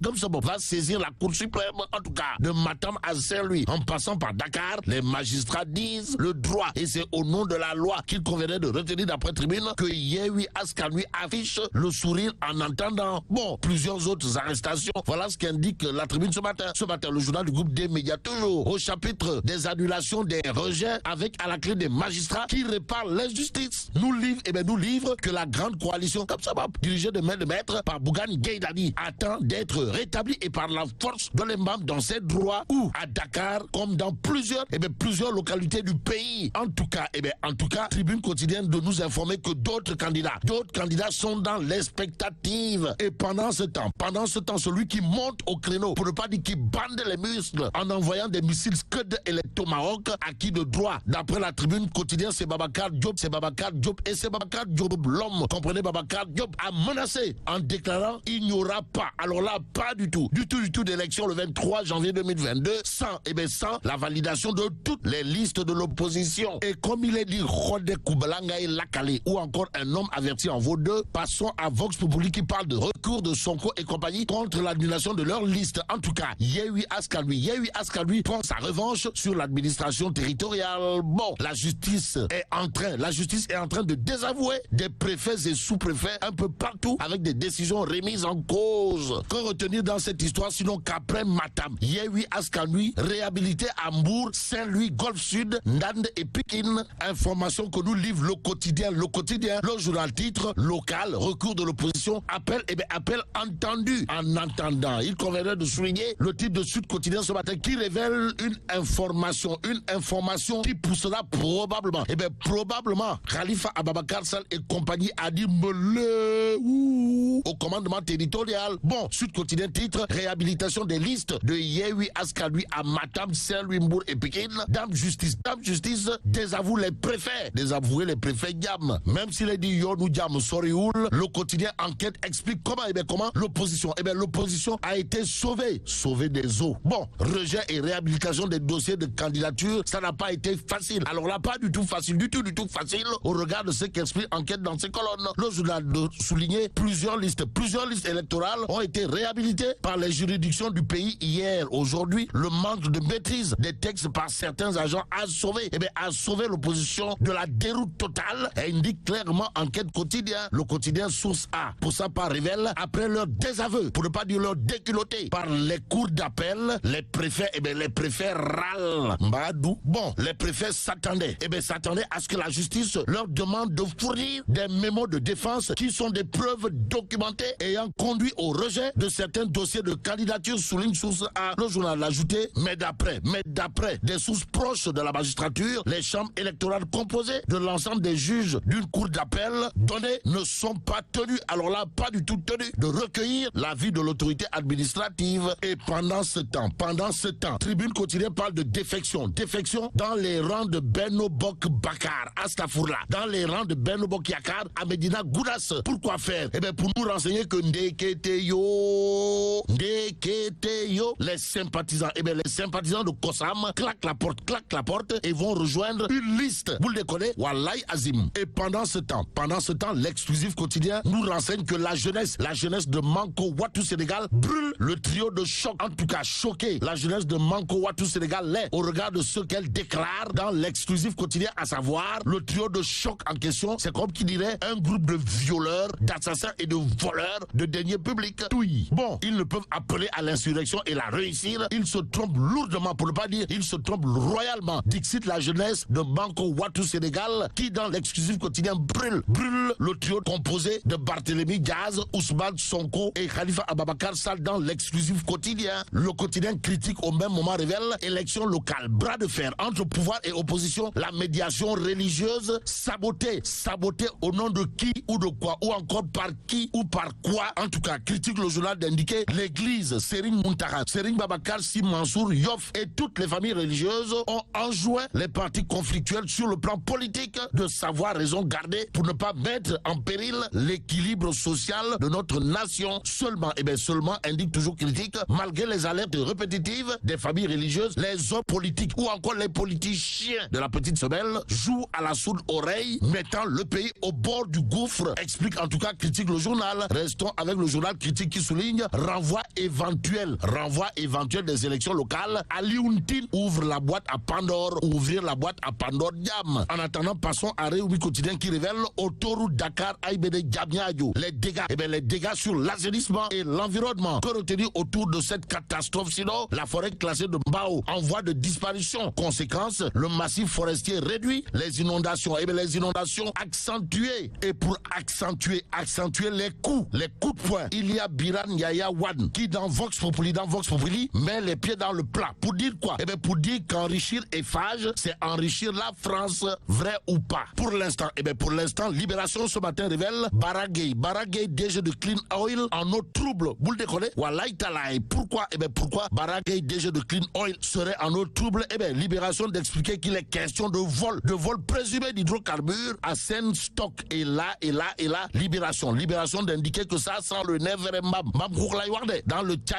Comme ça va saisir la Cour suprême, en tout cas, de Matam à Saint-Louis, en passant par Dakar, les magistrats disent le droit. Et c'est au nom de la loi qu'il conviendrait de retenir d'après Tribune que Yewwi Askan Wi affiche le sourire en entendant, bon, plusieurs autres arrestations. Voilà ce qu'indique la Tribune ce matin. Ce matin, le journal du groupe des médias, toujours au chapitre des annulations, des rejets, avec à la clé des magistrats qui réparent l'injustice. Nous livre que la grande coalition, comme ça va, dirigée de main de maître par Bougane Gueye Dany, attend d'être rétablie et par la force de l'imam dans ses droits, ou à Dakar, comme dans plusieurs localités du pays. En tout cas, Tribune quotidienne de nous informer que d'autres candidats sont dans l'expectative. Et pendant ce temps, celui qui monte au créneau, pour ne pas dire qui bande les muscles, en envoyant des missiles Scud et les Tomahawk, acquis de droit. D'après la Tribune quotidienne, c'est Babacar Diop, et c'est Babacar Diop, l'homme, comprenez, Babacar Diop a menacé en déclarant il n'y aura pas, alors là, pas du tout d'élection le 23 janvier 2022 sans la validation de toutes les listes de l'opposition. Et comme il est dit, Rodé Koubalanga et Lakale, ou encore un homme averti en vaut deux, passons à Vox Populi qui parle de recours de Sonko et compagnie contre l'annulation de leur liste. En tout cas, Yewwi Askan Wi prend sa revanche sur l'administration territoriale. Bon, la justice est en train de désavouer des préfets et sous-préfets un peu partout avec des décisions remises en cause. Que retenir dans cette histoire sinon qu'après Matam, Yewwi Askan Wi réhabilité à Mbour, Saint-Louis, Golfe Sud, Ndande et Pikine. Information que nous livre le quotidien. Le journal titre local, recours de l'opposition, appel entendu. En attendant, il conviendrait de souligner le titre de Sud Quotidien ce matin qui révèle une information qui poussera probablement Khalifa Ababakar Sall et compagnie à dire au commandement territorial. Bon, Sud Quotidien titre réhabilitation des listes de Yewwi Askan Wi à Matam, Saint-Louis, Mbour et Pikine. Dame Justice désavoue les préfets. Désavouer les préfets Diam. Même s'il est dit Yonou Diam Sorioul, le quotidien Enquête explique comment l'opposition a été sauvée des eaux. Bon, rejet et réhabilitation des dossiers de candidature, ça n'a pas été facile. Alors là, pas du tout facile au regard de ce qu'explique Enquête dans ses colonnes. Le journal de souligner plusieurs listes électorales ont été réhabilitées par les juridictions du pays hier. Aujourd'hui, le manque de maîtrise des textes par certains agents a sauvé l'opposition de la déroute totale, et indique clairement Enquête quotidien. Le quotidien Source A, pour sa part, révèle après leur désaveu, pour ne pas dire leur déculotté par les cours d'appel, les préfets râlent. Mbadou. Bon, les préfets s'attendaient à ce que la justice leur demande de fournir des mémos de défense qui sont des preuves documentées ayant conduit au rejet de certains dossiers de candidature, souligne Source A. Le journal l'a ajouté, mais d'après des sources proches de la magistrature, les chambres électorales composées de l'ensemble des juges d'une cour d'appel donnée ne sont pas tenues, alors là, pas du tout tenues, de recueillir l'avis de l'autorité administrative. Et pendant ce temps, Tribune quotidienne parle de défection dans les rangs de Benno Bokk Bakar, Astafourla, dans les rangs de Benno Bokk Yakaar à Medina Gounass. Pourquoi faire? Pour nous renseigner que Ndeketeyo, les sympathisants de Kossam claquent la porte et vont rejoindre une liste. Vous le déconnez? Wallahi Azim. Et pendant ce temps, l'exclusif quotidien nous renseigne que la jeunesse de Manko Wattu Sénégal brûle le trio de choc. En tout cas, choqué. La jeunesse de Manko Wattu Sénégal l'est au regard de ce qu'elle déclare dans l'exclusif quotidien, à savoir le trio de choc en question. C'est comme qui dirait un groupe de violeurs, d'assassins et de voleurs de deniers publics. Oui. Bon, ils ne peuvent appeler à l'insurrection et la réussir. Ils se trompent lourdement, pour ne pas dire ils se trompent royalement. Dixit la jeunesse de Manko Wattu Sénégal qui, dans l'exclusif quotidien, brûle le trio composé de Barthélémy Diaz, Ousmane Sonko et Khalifa Ababakar Sall dans l'exclusif quotidien. Le quotidien critique au même moment révèle élection locale, bras de fer entre pouvoir et opposition, la médiation religieuse sabotée au nom de qui ou de quoi, ou encore par qui ou par quoi. En tout cas, critique le journal d'indiquer l'église Serigne Mountakha, Serigne Babacar Sy Mansour, Yoff et toutes les familles religieuses ont enjoint les partis conflictuels sur le plan politique de savoir raison garder pour ne pas mettre en péril l'équilibre social de notre nation. Seulement, indique toujours critique, malgré les alertes répétitives des familles religieuses, les hommes politiques ou encore les politiciens de la petite semelle jouent à la sourde oreille, mettant le pays au bord du gouffre. Explique en tout cas, critique le journal. Restons avec le journal critique qui souligne renvoi et renvoi éventuel des élections locales, Alioune Tine ouvre la boîte à Pandore, ouvrir la boîte à Pandore Diam. En attendant, passons à Réumi Quotidien qui révèle autoroute Dakar Aïbede Diamniadio. Les dégâts sur l'assainissement et l'environnement. Que retenir autour de cette catastrophe? Sinon, la forêt classée de Mbao en voie de disparition. Conséquence, le massif forestier réduit, les inondations accentuées. Et pour accentuer les coups de poing, il y a Biran Yaya Wan qui dans Vox Populi met les pieds dans le plat. Pour dire quoi? Pour dire qu'enrichir Eiffage, c'est enrichir la France, vrai ou pas? Pour l'instant, Libération ce matin révèle Baragay, DG de Clean Oil en eau trouble. Vous le déconnez? Pourquoi? Pourquoi Baragay, DG de Clean Oil serait en eau trouble? Libération d'expliquer qu'il est question de vol présumé d'hydrocarbures à Saint-Stock. Et là, Libération d'indiquer que ça sent le nez vers dans le Tchaya.